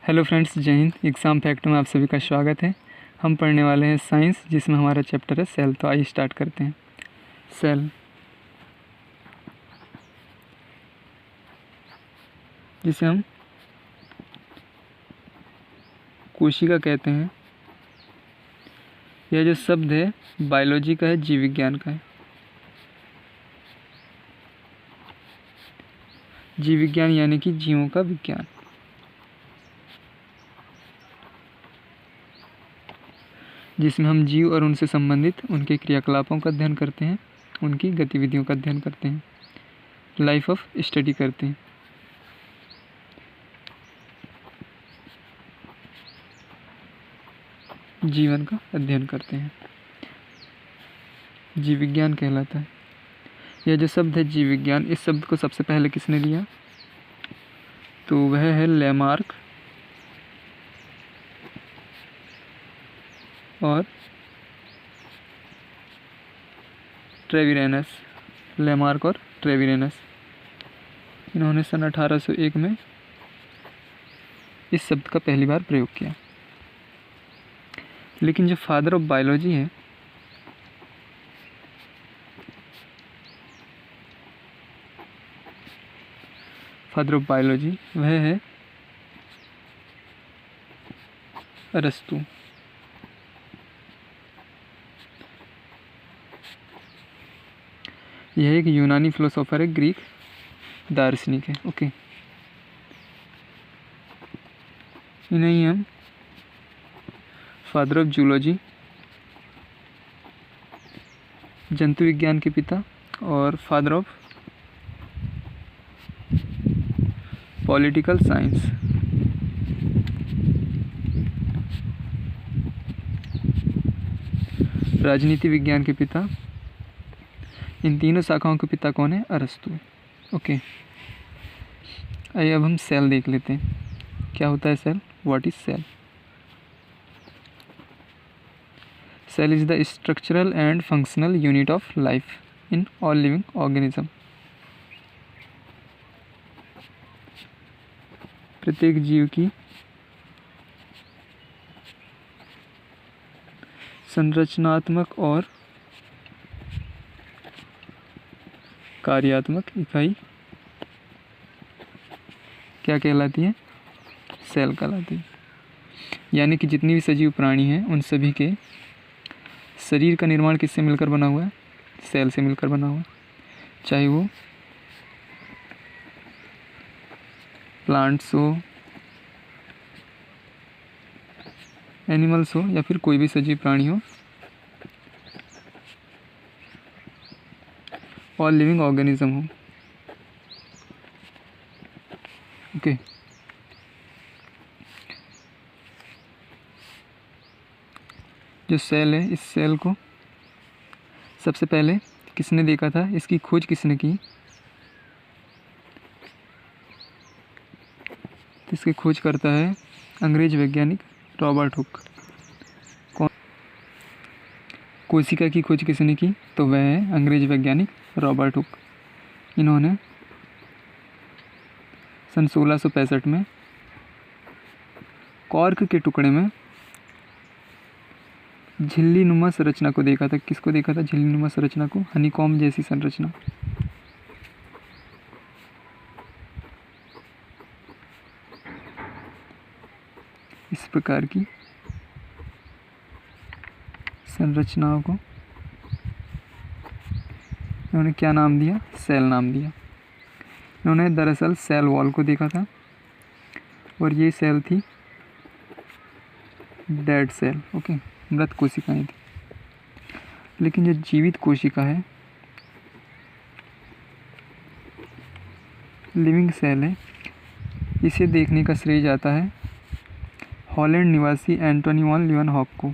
Hello friends, जय Hind. Exam fact में आप सभी का स्वागत है। हम पढ़ने वाले हैं साइंस, जिसमें हमारा चैप्टर है सेल। तो आइए स्टार्ट करते हैं। सेल, जिसे हम कोशिका कहते हैं, यह जो शब्द है बायोलॉजी का है, जीव विज्ञान का है। जीव विज्ञान यानी कि जीवों का विज्ञान। जिसमें हम जीव और उनसे संबंधित उनके क्रियाकलापों का अध्ययन करते हैं, उनकी गतिविधियों का अध्ययन करते हैं, लाइफ ऑफ स्टडी करते हैं। जीवन का अध्ययन करते हैं, जीव विज्ञान कहलाता है। यह जो शब्द है जीव विज्ञान, इस शब्द को सबसे पहले किसने लिया? तो वह है लेमार्क और ट्रेविरेनस। लेमार्क और ट्रेविरेनस, इन्होंने सन 1801 में इस शब्द का पहली बार प्रयोग किया। लेकिन जो फादर ऑफ बायोलॉजी है, फादर ऑफ बायोलॉजी, वह है अरस्तु। यह एक यूनानी फिलोसोफर है, ग्रीक दार्शनिक है। ओके, इन्हें हम फादर ऑफ जूलॉजी, जंतु विज्ञान के पिता, और फादर ऑफ पॉलिटिकल साइंस, राजनीति विज्ञान के पिता। इन तीनों शाखाओं के पिता कौन है? अरस्तु। ओके, आइए अब हम सेल देख लेते हैं। क्या होता है cell? What is cell? Cell is the structural and functional unit of life in all living organism. प्रत्येक जीव की संरचनात्मक और कार्यात्मक इकाई क्या कहलाती है? सेल कहलाती है। यानी कि जितनी भी सजीव प्राणी हैं, उन सभी के शरीर का निर्माण किससे मिलकर बना हुआ है? सेल से मिलकर बना हुआ है। चाहे वो प्लांट्स हो, एनिमल्स हो, या फिर कोई भी सजीव प्राणी हो, और लिविंग ऑर्गेनिज्म हो। ओके, जो सेल है, इस सेल को सबसे पहले किसने देखा था? इसकी खोज किसने की? इसकी खोज करता है अंग्रेज वैज्ञानिक रॉबर्ट हुक। कौन? कोशिका की खोज किसने की? तो वह है अंग्रेज वैज्ञानिक रॉबर्ट हुक। इन्होंने सन 1665 में कॉर्क के टुकड़े में झिल्ली नुमा संरचना को देखा था। किसको देखा था? झिल्ली नुमा संरचना को, हनीकॉम्ब जैसी संरचना। इस प्रकार की संरचनाओं को इन्होंने क्या नाम दिया? सेल नाम दिया। इन्होंने दरअसल सेल वॉल को देखा था, और ये सेल थी डेड सेल। ओके, मृत कोशिकाएं थी। लेकिन जो जीवित कोशिका है, लिविंग सेल है, इसे देखने का श्रेय जाता है हॉलैंड निवासी एंटोनी वॉन लीeuwenhoek को।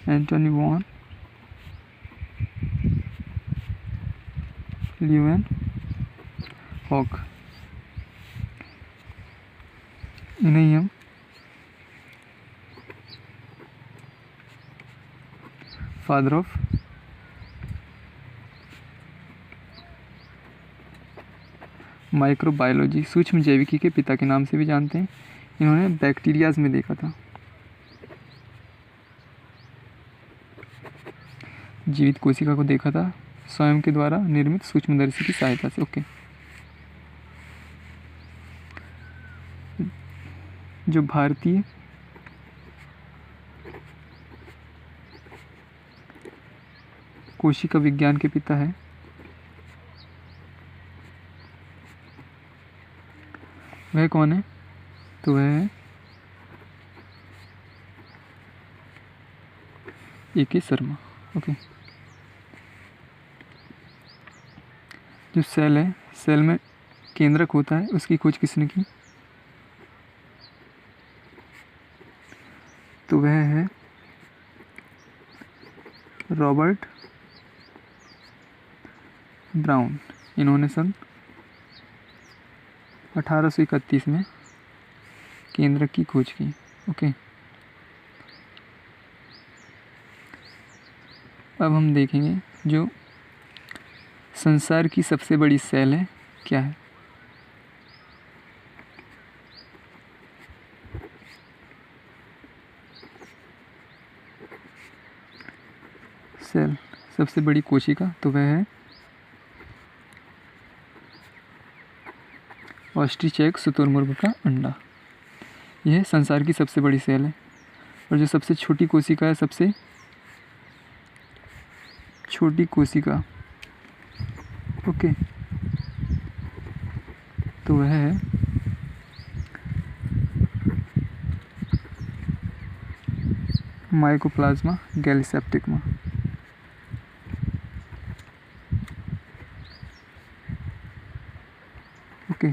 एंटोनी वॉन लीeuwenhoek, इन्हें हम फादर ऑफ माइक्रोबायोलॉजी, सूक्ष्म जैविकी के पिता के नाम से भी जानते हैं। इन्होंने बैक्टीरियाज में देखा था, जीवित कोशिका को देखा था स्वयं के द्वारा निर्मित सूक्ष्मदर्शी की सहायता से। ओके, जो भारतीय कोशिका विज्ञान के पिता है वह कौन है? तो वह है A.K. शर्मा। ओके, जो सेल है, सेल में केंद्रक होता है, उसकी खोज किसने की? तो वह है रॉबर्ट ब्राउन। इन्होंने सन 1831 में केंद्रक की खोज की। ओके, अब हम देखेंगे जो संसार की सबसे बड़ी सेल है क्या है? सेल, सबसे बड़ी कोशिका, तो वह है ऑस्ट्रीचेक शुतुरमुर्ग का अंडा। यह संसार की सबसे बड़ी सेल है। और जो सबसे छोटी कोशिका है, सबसे छोटी कोशिका, ओके, तो वह है mycoplasma gallisepticum. Okay,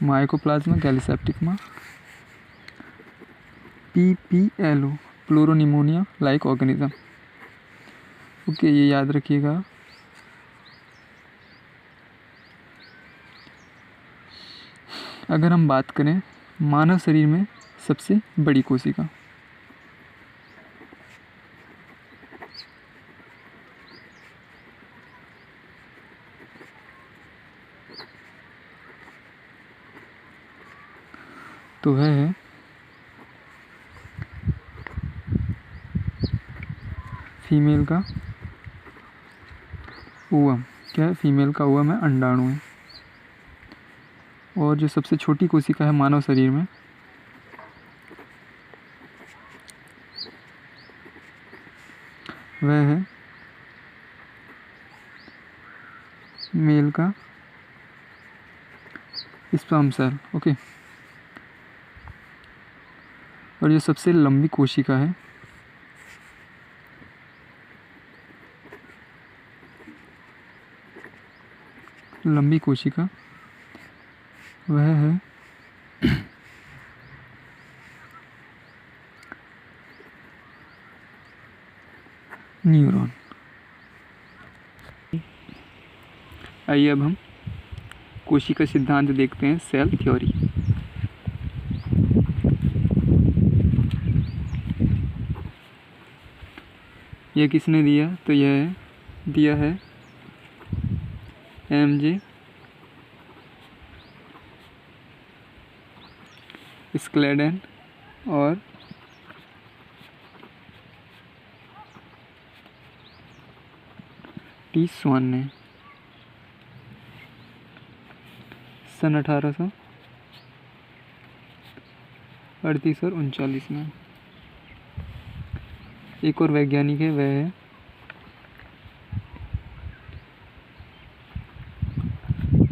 mycoplasma gallisepticum, PPLO, pleuropneumonia like organism. Okay, ये याद रखिएगा। अगर हम बात करें मानव शरीर में सबसे बड़ी कोशिका, तो वह है फीमेल का ओवम। क्या है? फीमेल का ओवम है, अंडाणु है। और जो सबसे छोटी कोशिका है मानव शरीर में, वह है मेल का स्पर्म सेल। ओके, और जो सबसे लंबी कोशिका है, लंबी कोशिका, वह है न्यूरॉन। आइए अब हम कोशिका सिद्धांत देखते हैं, सेल थ्योरी। यह किसने दिया? तो यह दिया है MJ स्क्लेडन और T. स्वान ने सन 1838 और 39 में। एक और वैज्ञानिक है, वह है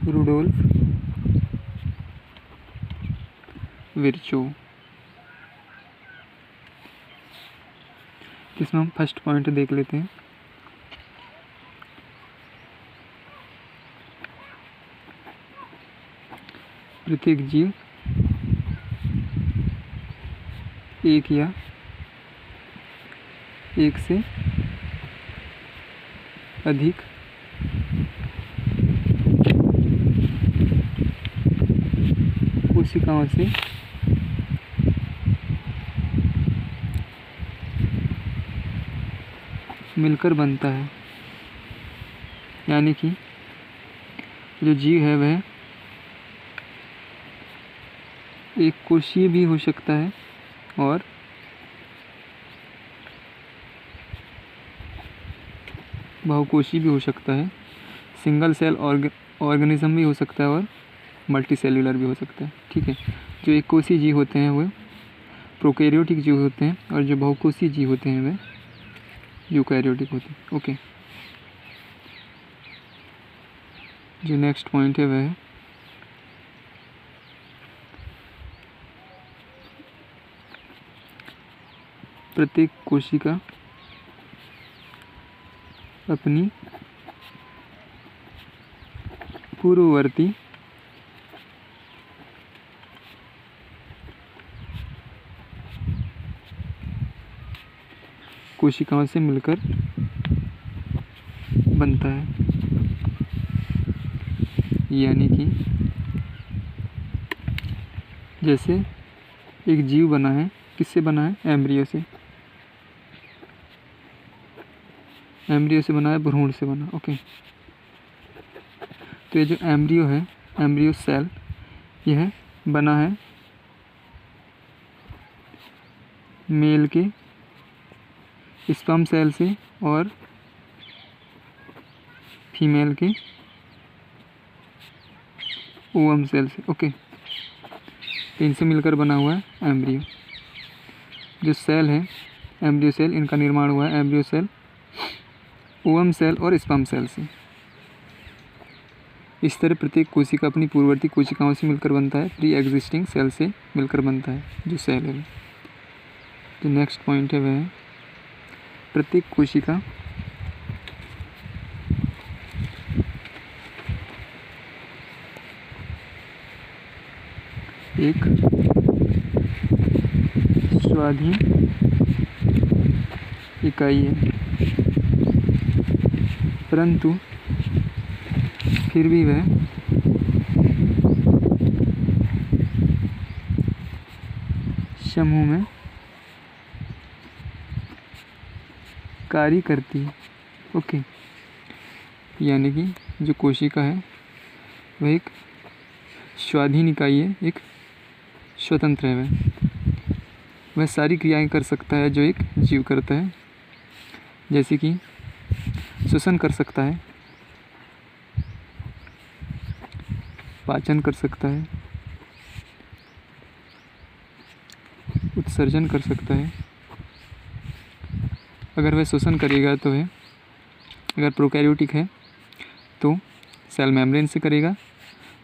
रुडोल्फ विर्चो। इसमें हम फर्स्ट पॉइंट देख लेते हैं। प्रत्येक जीव एक या एक से अधिक कोशिकाओं से मिलकर बनता है। यानी कि जो जीव है वह एक कोशीय भी हो सकता है और बहुकोशीय भी हो सकता है। सिंगल सेल ऑर्गेनिज्म भी हो सकता है और मल्टी सेल्यूलर भी हो सकता है। ठीक है, जो एक कोशीय जीव होते हैं वो प्रोकैरियोटिक जीव होते हैं और जो बहुकोशीय जीव होते हैं वे यूकैरियोटिक होते हैं। ओके, जो नेक्स्ट पॉइंट है वह है प्रत्येक कोशिका अपनी पूर्ववर्ती कोशिकाओं से मिलकर बनता है। यानी कि जैसे एक जीव बना है, किससे बना है? एम्ब्रियो से। एम्ब्रियो से बना है, भ्रूण से बना। ओके, तो ये जो एम्ब्रियो है, एम्ब्रियो सेल, यह बना है मेल के स्पर्म सेल से और फीमेल के ओवम सेल से। ओके, तो इनसे मिलकर बना हुआ है एम्ब्रियो। जो सेल है एम्ब्रियो सेल, इनका निर्माण हुआ है एम्ब्रियो सेल, ओवम सेल और स्पर्म सेल से। इस तरह प्रत्येक कोशिका अपनी पूर्ववर्ती कोशिकाओं से मिलकर बनता है, प्री एग्जिस्टिंग सेल से मिलकर बनता है जो सेल है। जो नेक्स्ट पॉइंट है वह है प्रत्येक कोशिका एक स्वाधीन इकाई है, परंतु फिर भी वह समूह में कार्य करती है। ओके, यानी कि जो कोशिका है वह एक स्वाधीन इकाई है, एक स्वतंत्र है। वह सारी क्रियाएं कर सकता है जो एक जीव करता है, जैसे कि श्वसन कर सकता है, पाचन कर सकता है, उत्सर्जन कर सकता है। अगर वह श्वसन करेगा तो वह, अगर प्रोकैरियोटिक है तो सेल मेम्ब्रेन से करेगा,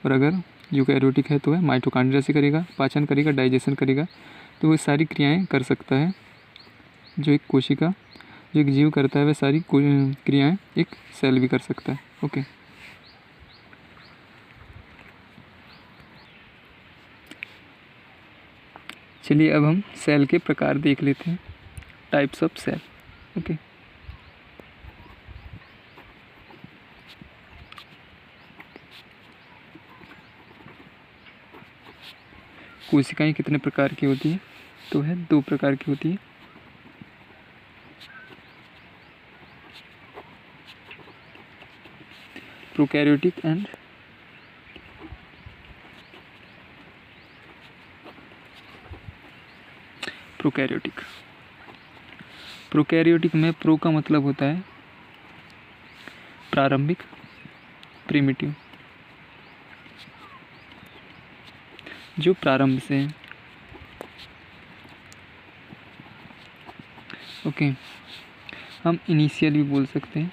और अगर यूकैरियोटिक है तो वह माइटोकॉन्ड्रिया से करेगा, पाचन करेगा, डाइजेशन करेगा। तो वो सारी क्रियाएं कर सकता है जो एक कोशिका, जो एक जीव करता है, वह सारी क्रियाएं एक सेल भी कर सकता है। ओके, चलिए अब हम सेल के प्रकार देख लेते हैं, टाइप्स ऑफ सेल। ओके, कोशिकाएं कितने प्रकार की होती है? तो है 2 प्रकार की होती है। Prokaryotic and prokaryotic. प्रोकैरियोटिक में प्रो का मतलब होता है प्रारंभिक, प्रिमिटिव, जो प्रारंभ से है। ओके, हम इनिशियल भी बोल सकते हैं,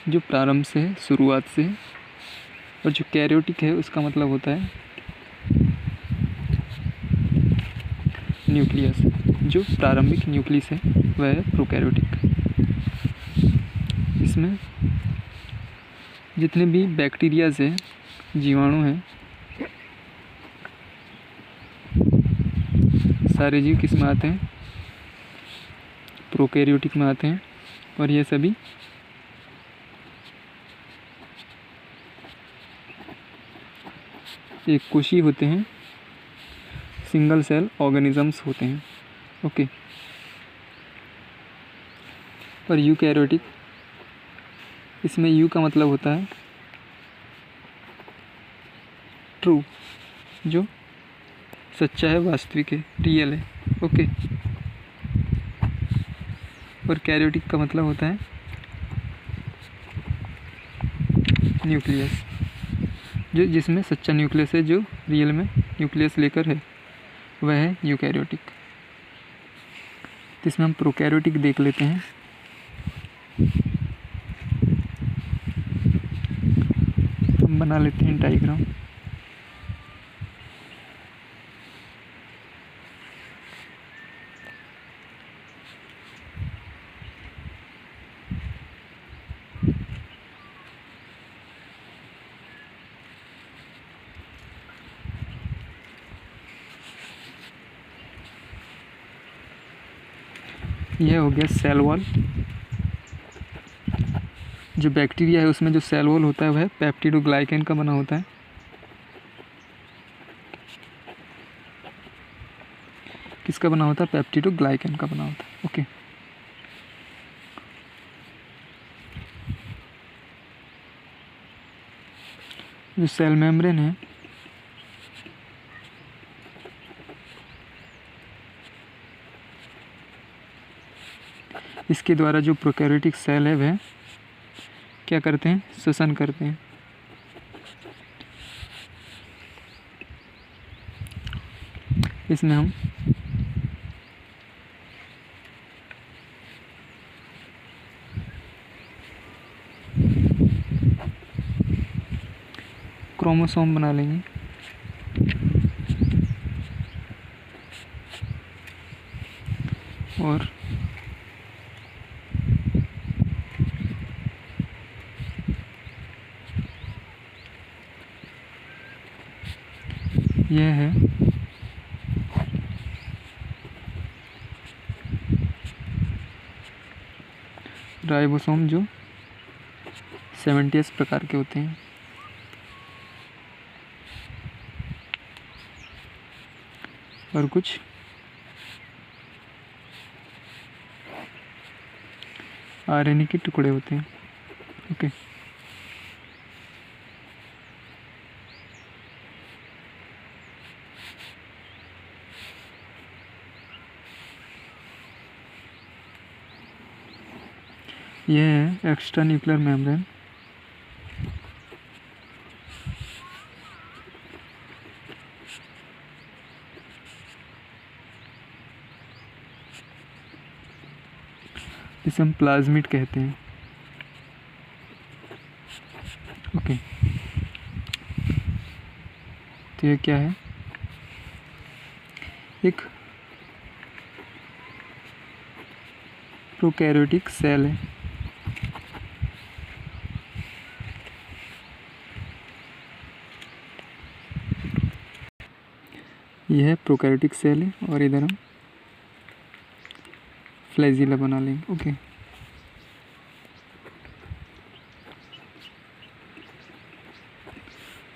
जो प्रारंभ से है, शुरुआत से है। और जो कैरियोटिक है उसका मतलब होता है न्यूक्लियस, जो प्रारंभिक न्यूक्लियस है वह है प्रोकैरियोटिक। इसमें जितने भी बैक्टीरिया से जीवाणु हैं, सारे जीव किस में आते हैं? प्रोकैरियोटिक में आते हैं। और ये सभी एक कोशीय होते हैं, सिंगल सेल ऑर्गेनिजम्स होते हैं। ओके, और यूकैरियोटिक, इसमें यू का मतलब होता है ट्रू, जो सच्चा है, वास्तविक है, रियल है। ओके। और कैरियोटिक का मतलब होता है न्यूक्लियस, जो जिसमें सच्चा न्यूक्लियस है, जो रियल में न्यूक्लियस लेकर है, वह है यूकैरियोटिक। तो इसमें हम प्रोकैरियोटिक देख लेते हैं। हम बना लेते हैं डायग्राम। यह हो गया सेल वॉल। जो बैक्टीरिया है उसमें जो सेल वॉल होता है वह पेप्टिडोग्लाइकेन का बना होता है। किसका बना होता है? पेप्टिडोग्लाइकेन का बना होता है। ओके। जो सेल मेम्ब्रेन है इसके द्वारा जो प्रोकैरियोटिक सेल है वह क्या करते हैं? श्वसन करते हैं। इसमें हम क्रोमोसोम बना लेंगे। और यह है राइबोसोम, जो 70s प्रकार के होते हैं। और कुछ आरएनए के टुकड़े होते हैं। ओके। यह है एक्स्ट्रा न्यूक्लियर मेम्ब्रेन। इसे हम प्लाज्मिड कहते हैं। ओके। तो यह क्या है? एक प्रोकैरियोटिक सेल है। यह है प्रोकैरियोटिक सेल है और इधर हम फ्लैजिला बना लेंगे। ओके।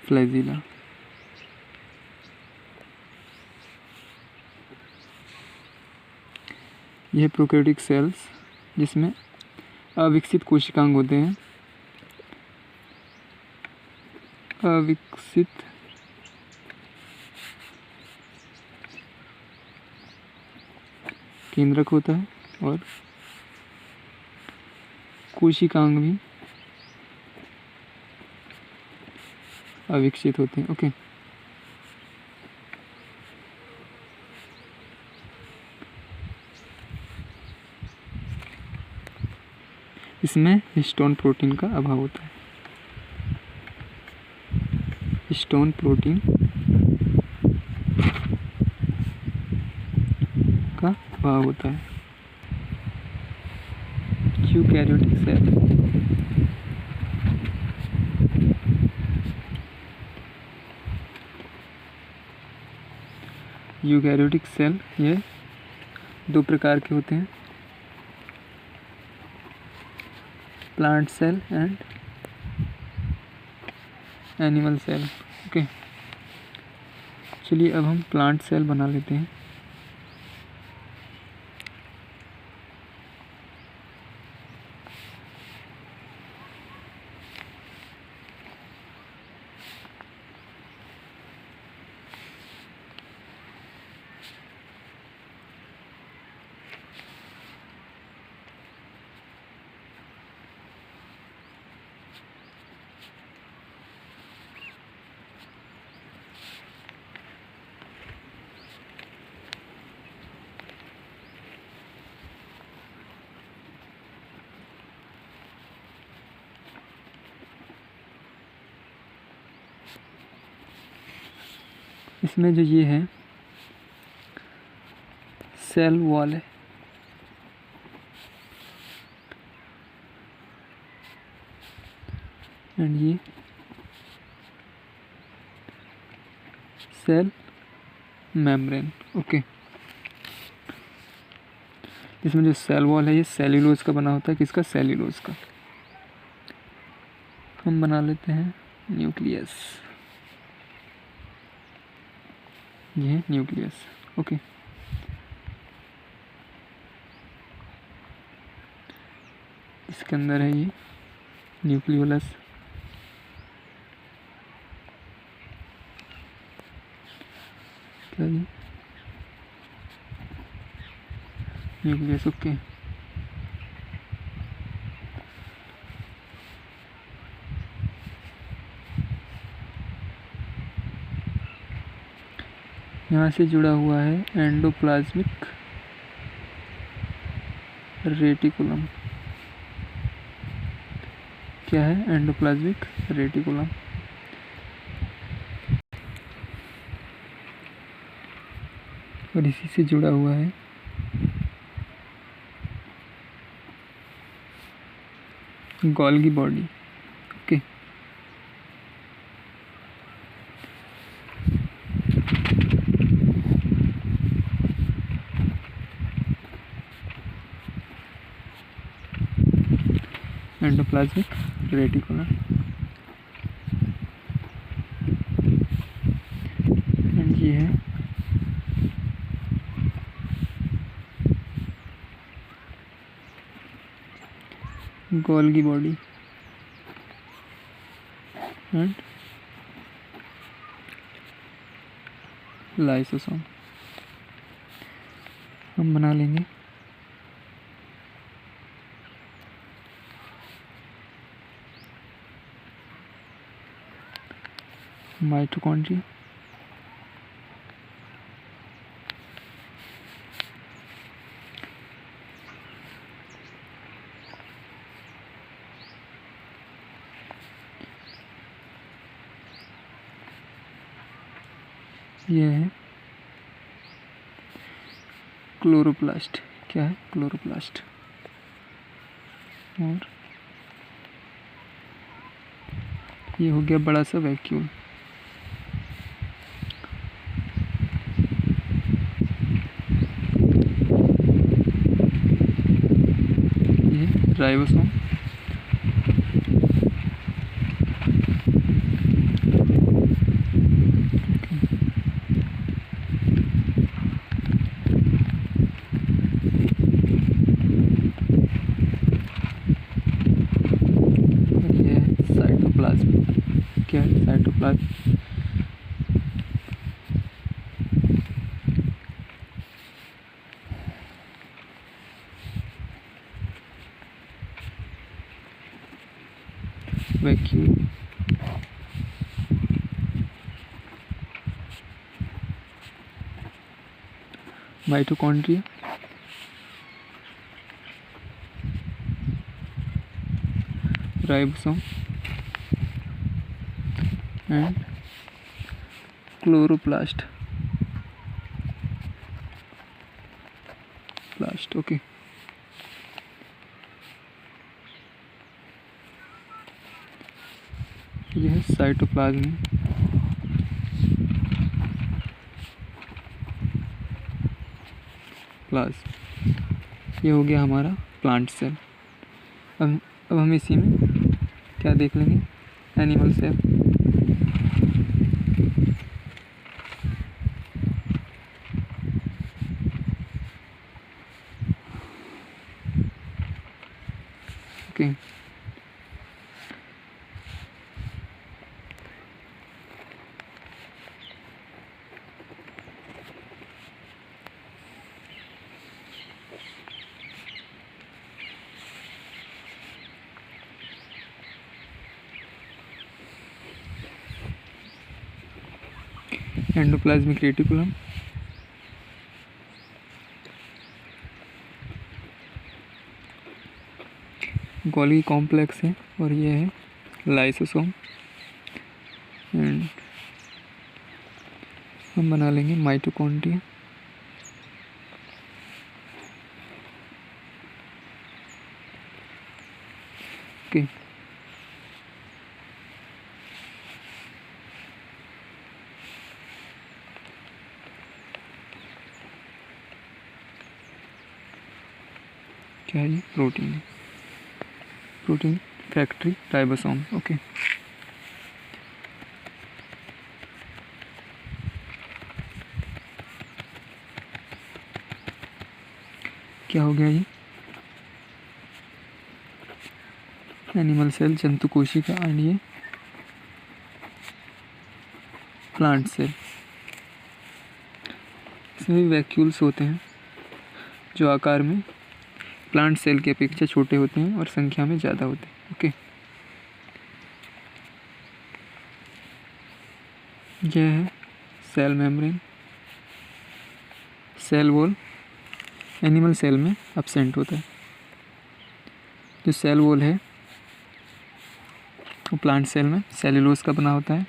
फ्लैजिला। यह प्रोकैरियोटिक सेल्स जिसमें अविकसित कोशिकांग होते हैं। अविकसित केंद्रक होता है और कोशिकांग भी अविकसित होते हैं। ओके। इसमें हिस्टोन प्रोटीन का अभाव होता है। हिस्टोन प्रोटीन का अभाव होता है। Eukaryotic cell. यूकैरियोटिक सेल ये दो प्रकार के होते हैं, plant cell and animal cell. Okay. चलिए अब हम प्लांट सेल बना लेते हैं। इसमें जो ये है सेल वॉल है, एंड ये सेल मेम्ब्रेन। ओके, इसमें जो सेल वॉल है ये सेल्यूलोज का बना होता है। किसका? सेल्यूलोज का। हम बना लेते हैं न्यूक्लियस, ये है न्यूक्लियस। ओके, इसके अंदर है ये न्यूक्लियोलस, क्या ये न्यूक्लियस। ओके, यहाँ से जुड़ा हुआ है एंडोप्लाज्मिक रेटिकुलम। क्या है? Endoplasmic reticulum. और इसी से जुड़ा हुआ है Golgi body. Okay, endoplasmic reticulum, and ये है गोल्गी बॉडी एंड लाइसोसोम। हम बना लेंगे माइटोकॉन्ड्रिया, ये है क्लोरोप्लास्ट। क्या है? क्लोरोप्लास्ट। और ये हो गया बड़ा सा वैक्यूल। ये राइबोसोम, साइटोप्लाज्म। क्या है? Cytoplasm. Vacuole, mitochondria, ribosome and chloroplast. प्लास्ट। Okay, ये है साइटोप्लाज्म। ये हो गया हमारा प्लांट सेल। अब हम इसी में क्या देख लेंगे? Animal cell. Okay, endoplasmic reticulum, Golgi complex है, और ये है लाइसोसोम एंड हम बना लेंगे माइटोकॉन्ड्रिया। ओके, क्या है ये? प्रोटीन है, प्रोटीन फैक्ट्री राइबोसोम। ओके, क्या हो गया ये? एनिमल सेल जंतु कोशिका एंड ये प्लांट सेल। इसमें भी वैक्यूल्स होते हैं जो आकार में प्लांट सेल की अपेक्षा छोटे होते हैं और संख्या में ज़्यादा होते हैं। ओके, यह है cell membrane. Cell wall animal cell में एब्सेंट होता है। जो सेल वॉल है वो प्लांट सेल में सेल्यूलोज का बना होता है।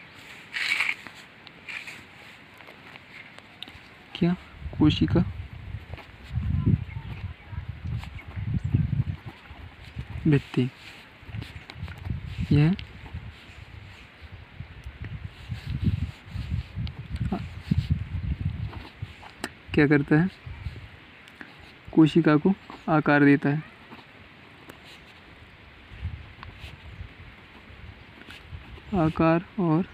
क्या? कोशिका भित्ति। यह क्या करता है? कोशिका को आकार देता है। आकार और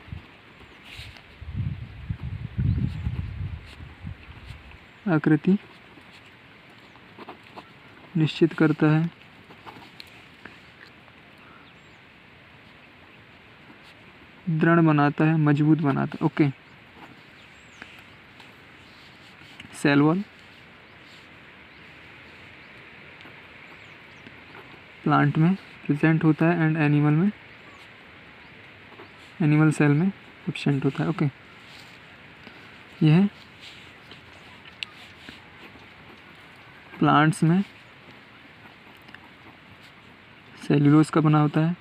आकृति निश्चित करता है। दृढ़ बनाता है, मजबूत बनाता है। ओके, सेल वॉल प्लांट में प्रेजेंट होता है एंड एनिमल सेल में एब्सेंट होता है। ओके, यह प्लांट्स में सेल्यूलोज का बना होता है,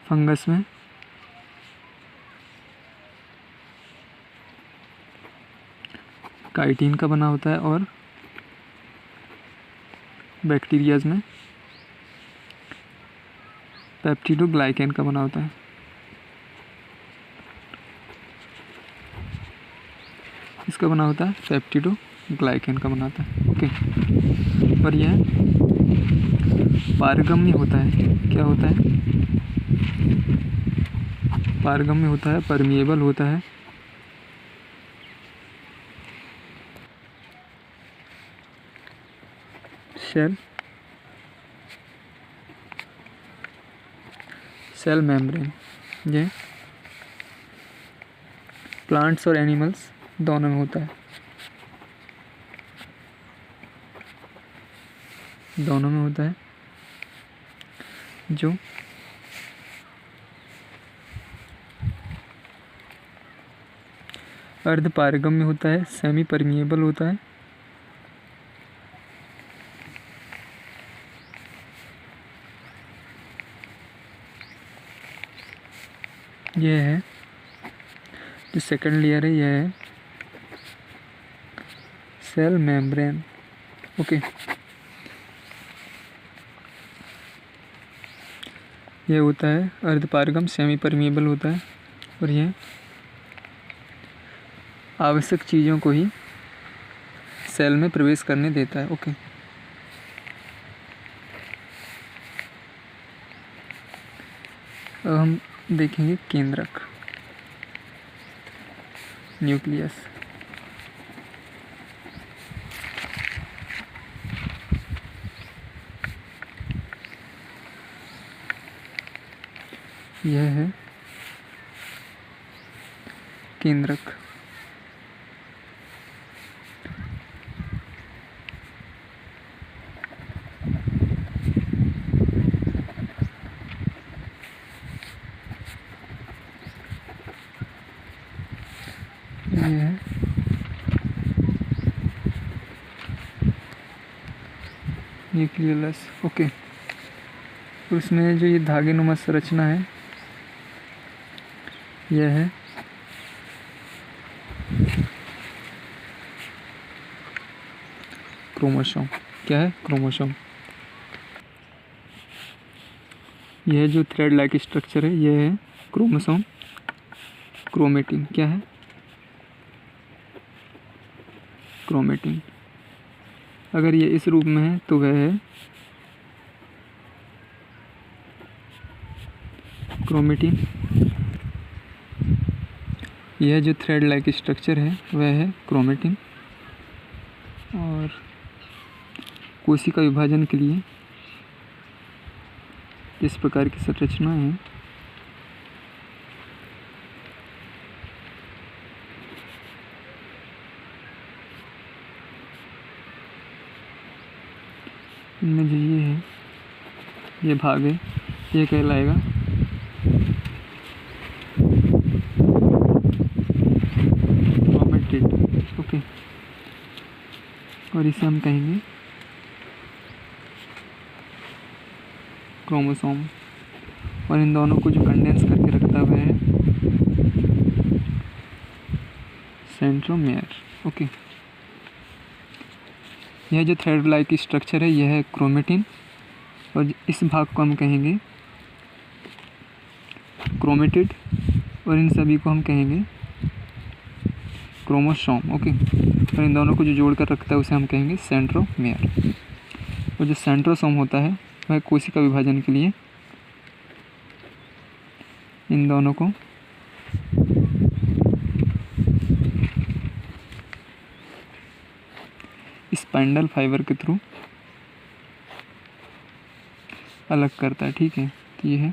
फंगस में काइटिन का बना होता है और बैक्टीरियाज में पेप्टिडोग्लाइकेन का बना होता है। इसका बना होता है पेप्टिडोग्लाइकेन का बनाता है। ओके, और यह पारगम्य होता है। क्या होता है? पारगम्य होता है, परमिएबल होता है। सेल मेम्ब्रेन ये प्लांट्स और एनिमल्स दोनों में होता है। दोनों में होता है। जो अर्ध पारगम्य होता है, सेमी परमिएबल होता है। यह है जो सेकंड लेयर है, यह है सेल मेम्ब्रेन। ओके, यह होता है अर्धपारगम, सेमी परमिएबल होता है और यह आवश्यक चीज़ों को ही सेल में प्रवेश करने देता है। ओके, अब हम देखेंगे केंद्रक, न्यूक्लियस। यह है केंद्रक। यह है न्यूक्लियस। ओके, उसमें जो ये धागे नुमा संरचना है यह है क्रोमोसोम। क्या है? क्रोमोसोम। यह जो थ्रेड लाइक स्ट्रक्चर है यह है क्रोमोसोम। क्रोमेटिन। क्या है? क्रोमेटिन। अगर ये इस रूप में है तो वह है क्रोमेटिन। यह जो थ्रेड लाइक स्ट्रक्चर है वह है क्रोमेटिन। और कोशिका विभाजन के लिए इस प्रकार की संरचना है। इनमें जो ये है, ये भाग है, ये कहलाएगा क्रोमेटिड। ओके। और इसे हम कहेंगे क्रोमोसोम। और इन दोनों को जो कंडेंस करके रखता हुआ है सेंट्रोमेयर। ओके। यह जो थ्रेड लाइक स्ट्रक्चर है यह है क्रोमेटिन। और इस भाग को हम कहेंगे क्रोमेटिड। और इन सभी को हम कहेंगे क्रोमोसोम। ओके। और इन दोनों को जो जोड़ कर रखता है उसे हम कहेंगे सेंट्रोमेयर। और जो सेंट्रोसोम होता है वह कोशिका विभाजन के लिए इन दोनों को स्पाइंडल फाइबर के थ्रू अलग करता है। ठीक है। तो ये है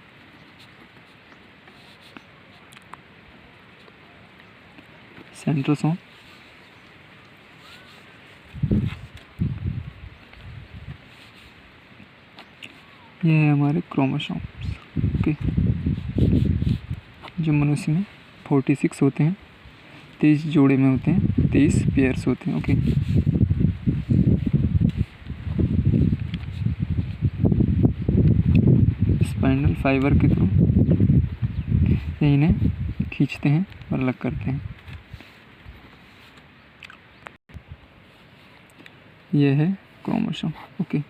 सेंट्रोसोम। ये है हमारे क्रोमोसोम्स। ओके। जो मनुष्य में 46 होते हैं, 23 जोड़े में होते हैं, 23 पेयर्स होते हैं। ओके। स्पाइंडल फाइबर के थ्रू ये इन्हें खींचते हैं और अलग करते हैं। यह है क्रोमोसोम। ओके।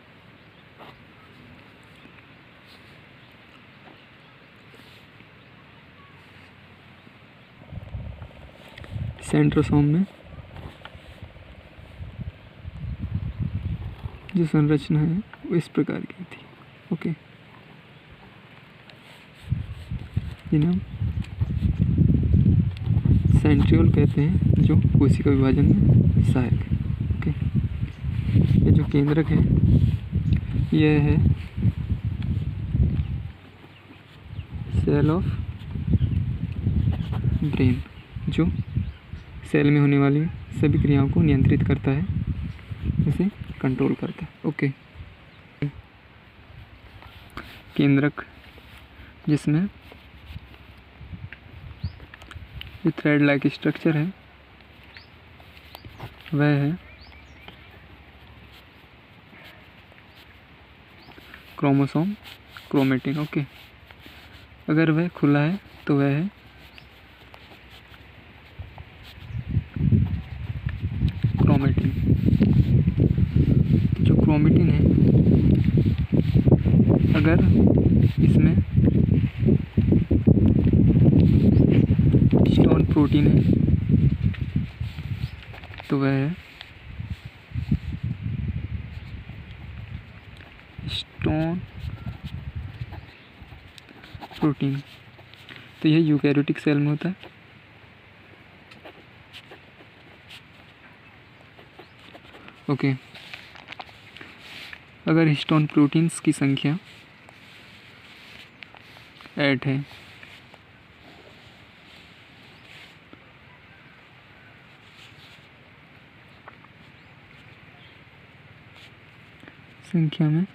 सेंट्रोसोम में जो संरचना है वो इस प्रकार की थी। ओके। जिन्हें हम सेंट्रियोल कहते हैं, जो कोशिका विभाजन में सहायक है। ओके। ये जो केंद्रक है यह है सेल ऑफ ब्रेन, जो सेल में होने वाली सभी क्रियाओं को नियंत्रित करता है, उसे कंट्रोल करता है। ओके। केंद्रक जिसमें जो थ्रेड लाइक स्ट्रक्चर है वह है क्रोमोसोम। क्रोमेटिन। ओके। अगर वह खुला है तो वह है क्रोमेटिन। जो क्रोमेटिन है अगर इसमें हिस्टोन प्रोटीन है तो वह है हिस्टोन प्रोटीन। तो यह यूकैरियोटिक सेल में होता है। ओके। अगर हिस्टोन प्रोटीन्स की संख्या 8 है संख्या में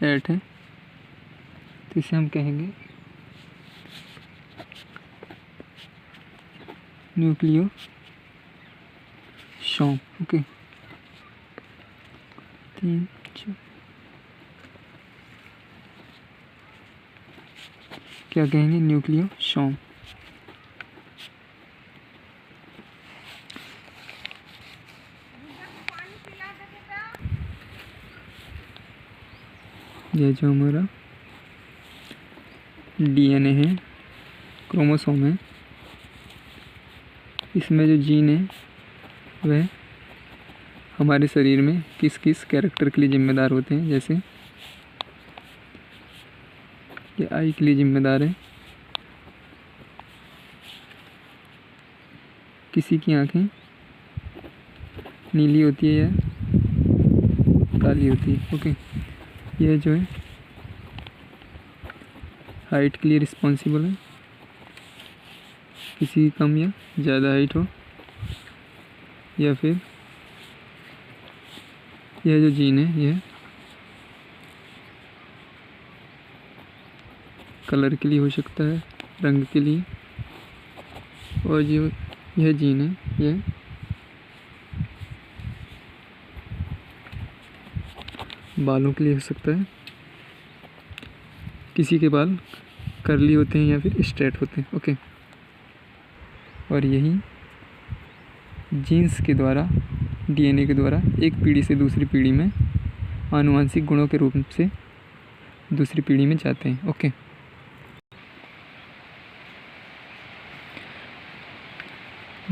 8 है तो इसे हम कहेंगे न्यूक्लियोसोम। ओके। 3 4 क्या कहेंगे? न्यूक्लियोसोम। यह जो हमारा डीएनए है, क्रोमोसोम है, इसमें जो जीन है वह हमारे शरीर में किस किस कैरेक्टर के लिए जिम्मेदार होते हैं। जैसे ये आई के लिए जिम्मेदार है, किसी की आंखें नीली होती है या काली होती है। ओके, यह जो है हाइट के लिए रिस्पॉन्सिबल है, किसी की कम या ज़्यादा हाइट हो, या फिर यह जो जीन है यह कलर के लिए हो सकता है, रंग के लिए, और जो यह जीन है यह बालों के लिए हो सकता है, किसी के बाल कर्ली होते हैं या फिर स्ट्रेट होते हैं। ओके, और यही जीन्स के द्वारा, डीएनए के द्वारा एक पीढ़ी से दूसरी पीढ़ी में आनुवंशिक गुणों के रूप से दूसरी पीढ़ी में जाते हैं। ओके,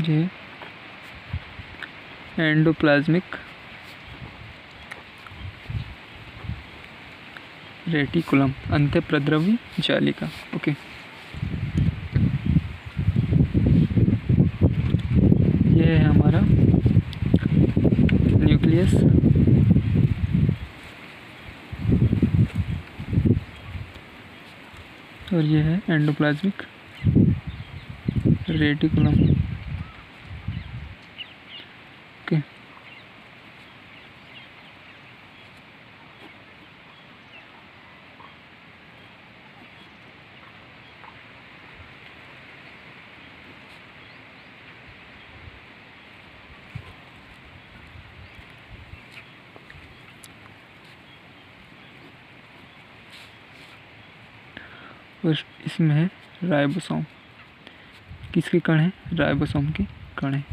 ये एंडोप्लाज्मिक रेटिकुलम, अंतःप्रद्रवी जालिका। ओके, यह है हमारा न्यूक्लियस, और यह है एंडोप्लाज्मिक रेटिकुलम। ओके, और इसमें है राइबोसोम। किसके कण हैं? राइबोसोम के कण हैं।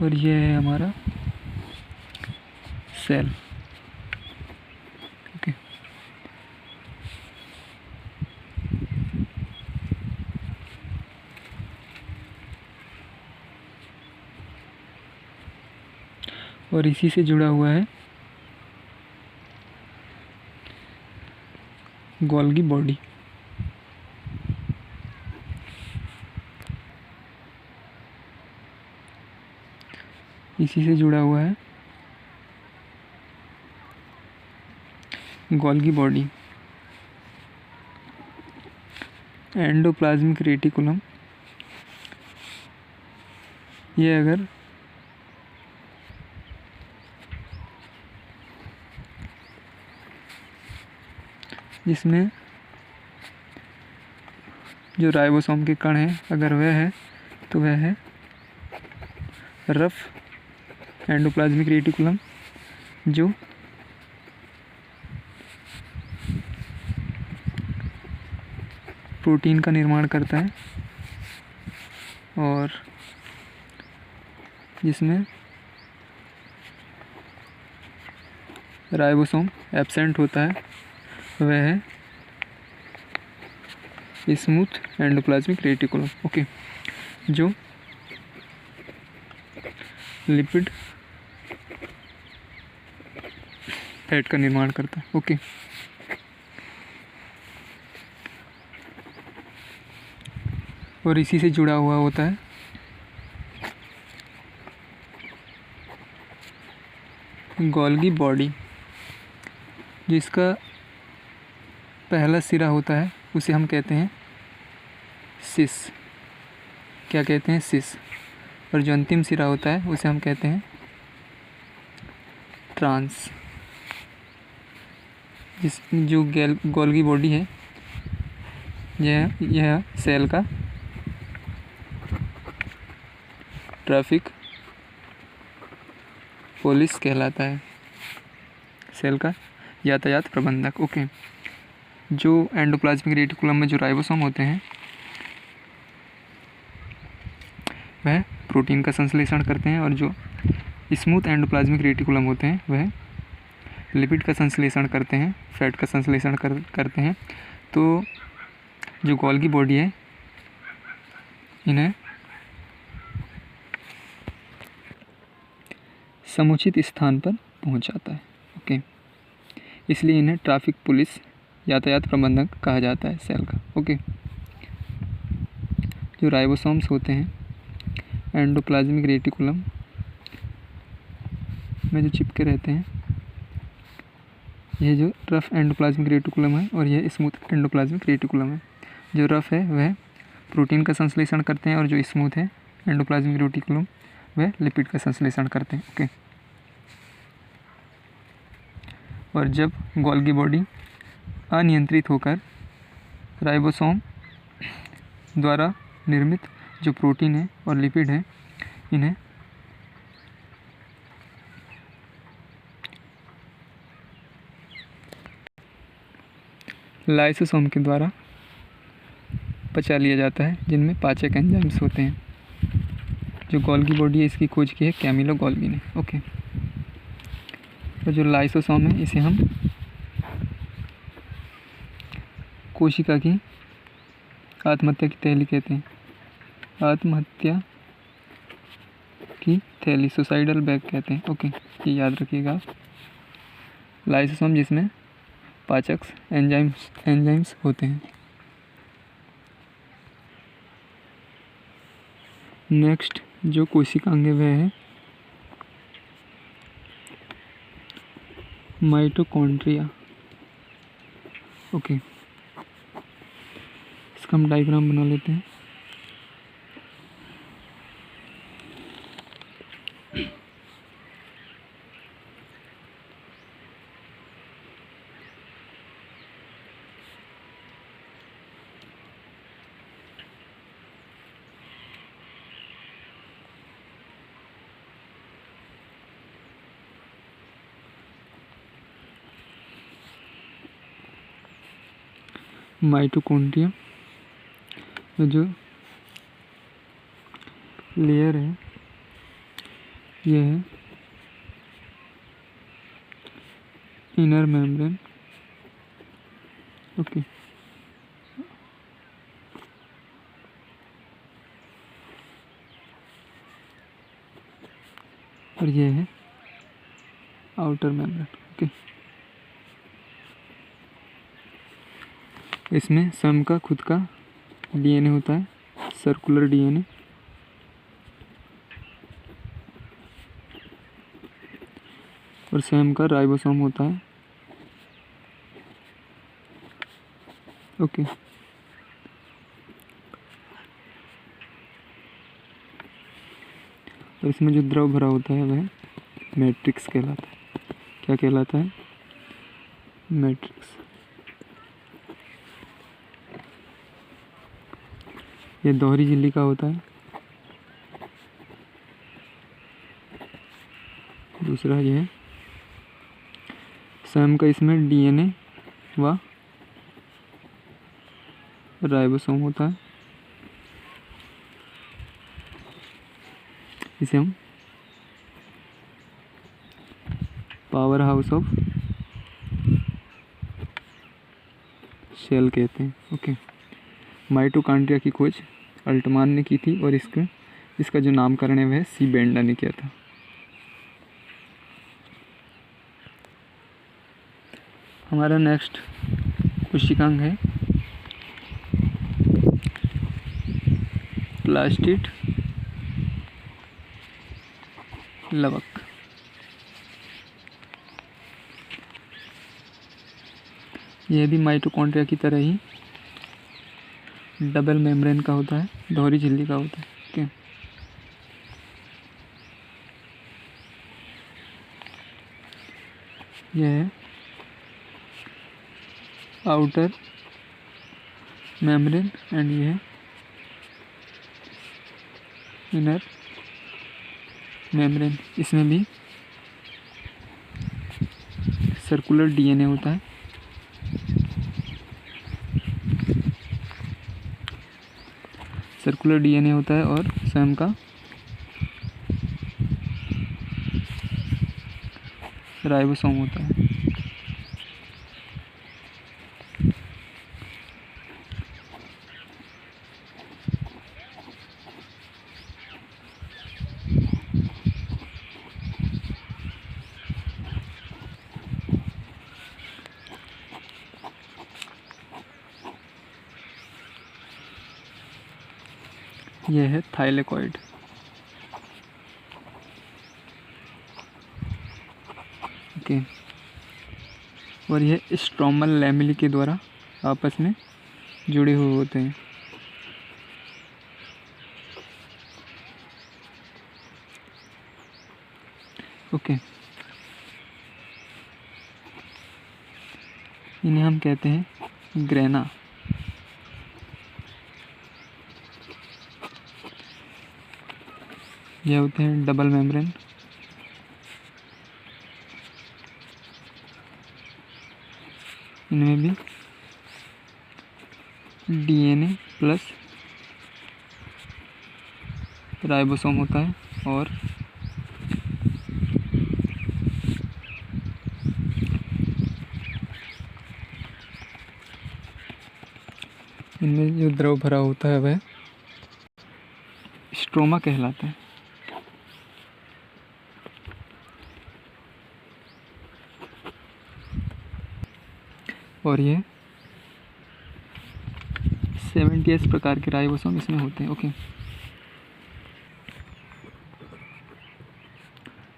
और यह है हमारा सेल। ओके, और इसी से जुड़ा हुआ है गोल्गी बॉडी। इसी से जुड़ा हुआ है गोल्गी बॉडी। एंडोप्लाज्मिक रेटिकुलम, ये अगर जिसमें जो राइबोसोम के कण हैं अगर वह है तो वह है रफ एंडोप्लाज्मिक रेटिकुलम, जो प्रोटीन का निर्माण करता है, और जिसमें राइबोसोम एब्सेंट होता है वह है स्मूथ एंडोप्लाज्मिक रेटिकुलम। ओके, जो लिपिड फैट का निर्माण करता है। ओके, और इसी से जुड़ा हुआ होता है गोल्गी बॉडी, जिसका पहला सिरा होता है उसे हम कहते हैं सिस। क्या कहते हैं? सिस। और जो अंतिम सिरा होता है उसे हम कहते हैं ट्रांस। जिस जो गोल्गी बॉडी है यह सेल का ट्रैफिक पुलिस कहलाता है, सेल का यातायात प्रबंधक। ओके, जो एंडोप्लाज्मिक रेटिकुलम में जो राइबोसोम होते हैं वह प्रोटीन का संश्लेषण करते हैं, और जो स्मूथ एंडोप्लाज्मिक रेटिकुलम होते हैं वह लिपिड का संश्लेषण करते हैं, फैट का संश्लेषण करते हैं। तो जो गोल्गी बॉडी है इन्हें समुचित स्थान पर पहुंचाता है। ओके, इसलिए इन्हें ट्रैफिक पुलिस, यातायात प्रबंधक कहा जाता है सेल का। ओके, जो राइबोसोम्स होते हैं एंडोप्लाज्मिक रेटिकुलम में जो चिपके रहते हैं, यह जो रफ एंडोप्लाज्मिक रेटिकुलम है और यह स्मूथ एंडोप्लाज्मिक रेटिकुलम है। जो रफ है वह प्रोटीन का संश्लेषण करते हैं और जो स्मूथ है एंडोप्लाज्मिक रेटिकुलम वह लिपिड का संश्लेषण करते हैं। ओके, और जब गोल्गी बॉडी अनियंत्रित होकर राइबोसोम द्वारा निर्मित जो प्रोटीन है और लिपिड है इन्हें लाइसोसोम के द्वारा पचा लिया जाता है, जिनमें पाचक एंजाइम्स होते हैं। जो गोल्गी बॉडी है इसकी खोज की है कैमिलो गोल्गी ने। ओके, तो जो लाइसोसोम है इसे हम कोशिका की आत्महत्या की थैली कहते हैं। आत्महत्या की थैली, सुसाइडल बैग कहते हैं। ओके, ये याद रखिएगा। लाइसोसोम जिसमें पाचक एंजाइम्स होते हैं। नेक्स्ट जो कोशिकांग है वह है माइटोकॉन्ड्रिया। ओके, इसका हम डायग्राम बना लेते हैं। माइटोकॉन्ड्रिया जो लेयर है यह है इनर मेम्ब्रेन। ओके, और यह है आउटर मेम्ब्रेन। ओके, इसमें स्वयं का खुद का डीएनए होता है, सर्कुलर डीएनए, और स्वयं का राइबोसोम होता है। ओके, और इसमें जो द्रव भरा होता है वह मैट्रिक्स कहलाता है। क्या कहलाता है? मैट्रिक्स। ये दोहरी झिल्ली का होता है। दूसरा ये है स्वयं का, इसमें डीएनए व राइबोसोम होता है। इसे हम पावर हाउस ऑफ सेल कहते हैं। ओके, माइटोकॉन्ड्रिया की खोज अल्टमान ने की थी और इसका जो नामकरण है वह सी बेंडा ने किया था। हमारा नेक्स्ट कोशिकांग है प्लास्टिड लवक। यह भी माइटोकॉन्ड्रिया की तरह ही डबल मेम्ब्रेन का होता है, दोहरी झिल्ली का होता है। ओके, यह है आउटर मेम्ब्रेन एंड ये है इनर मेम्ब्रेन। इसमें भी सर्कुलर डीएनए होता है। सर्कुलर डीएनए होता है और स्वयं का राइबोसोम होता है। यह है थाइलेकॉइड। ओके, और यह स्ट्रोमल लैमेली के द्वारा आपस में जुड़े हुए होते हैं। ओके, इन्हें हम कहते हैं ग्रेना। यह होते हैं डबल मेम्ब्रेन। इनमें भी डीएनए प्लस राइबोसोम होता है और इनमें जो द्रव भरा होता है वह स्ट्रोमा कहलाता है। और ये 70S प्रकार के राइबोसोम इसमें होते हैं। ओके,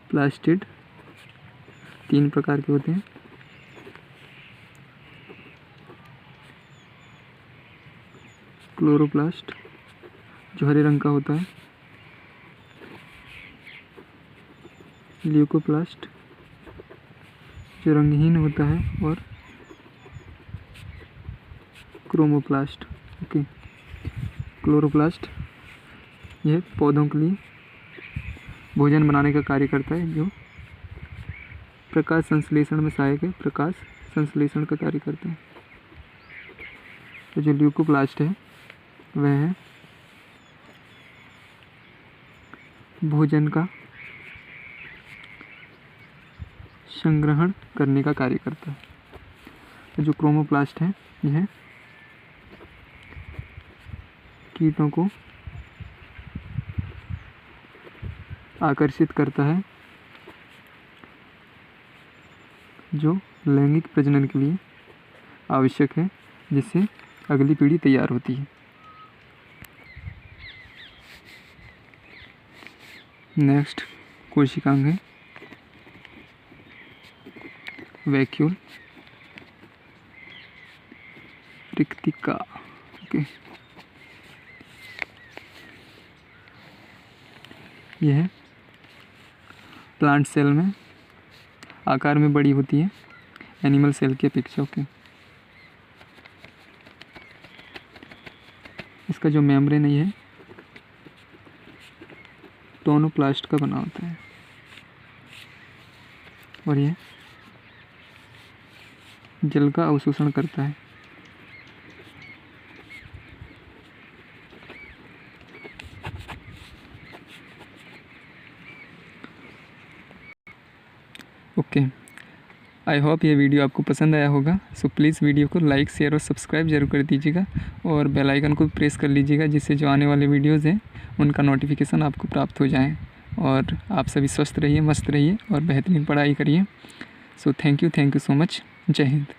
प्लास्टिड 3 प्रकार के होते हैं। क्लोरोप्लास्ट जो हरे रंग का होता है, ल्यूकोप्लास्ट जो रंगहीन होता है, और क्रोमोप्लास्ट। ओके, क्लोरोप्लास्ट यह पौधों के लिए भोजन बनाने का कार्य करता है, जो प्रकाश संश्लेषण में सहायक है, प्रकाश संश्लेषण का कार्य करता है। तो जो ल्यूकोप्लास्ट है वह है भोजन का संग्रहण करने का कार्य करता है। तो जो क्रोमोप्लास्ट है यह कीटों को आकर्षित करता है, जो लैंगिक प्रजनन के लिए आवश्यक है, जिससे अगली पीढ़ी तैयार होती है। नेक्स्ट कोशिकांग है वैक्यूल रिक्तिका। ओके, यह प्लांट सेल में आकार में बड़ी होती है एनिमल सेल की अपेक्षा। ओके, इसका जो मेम्ब्रेन है यह टोनोप्लास्ट का बना होता है और यह जल का अवशोषण करता है। ओके, आई होप ये वीडियो आपको पसंद आया होगा। सो प्लीज़ वीडियो को लाइक, शेयर और सब्सक्राइब जरूर कर दीजिएगा और बेल आइकन को प्रेस कर लीजिएगा, जिससे जो आने वाले वीडियोज़ हैं उनका नोटिफिकेशन आपको प्राप्त हो जाए। और आप सभी स्वस्थ रहिए, मस्त रहिए और बेहतरीन पढ़ाई करिए। So thank you so much. जय हिंद।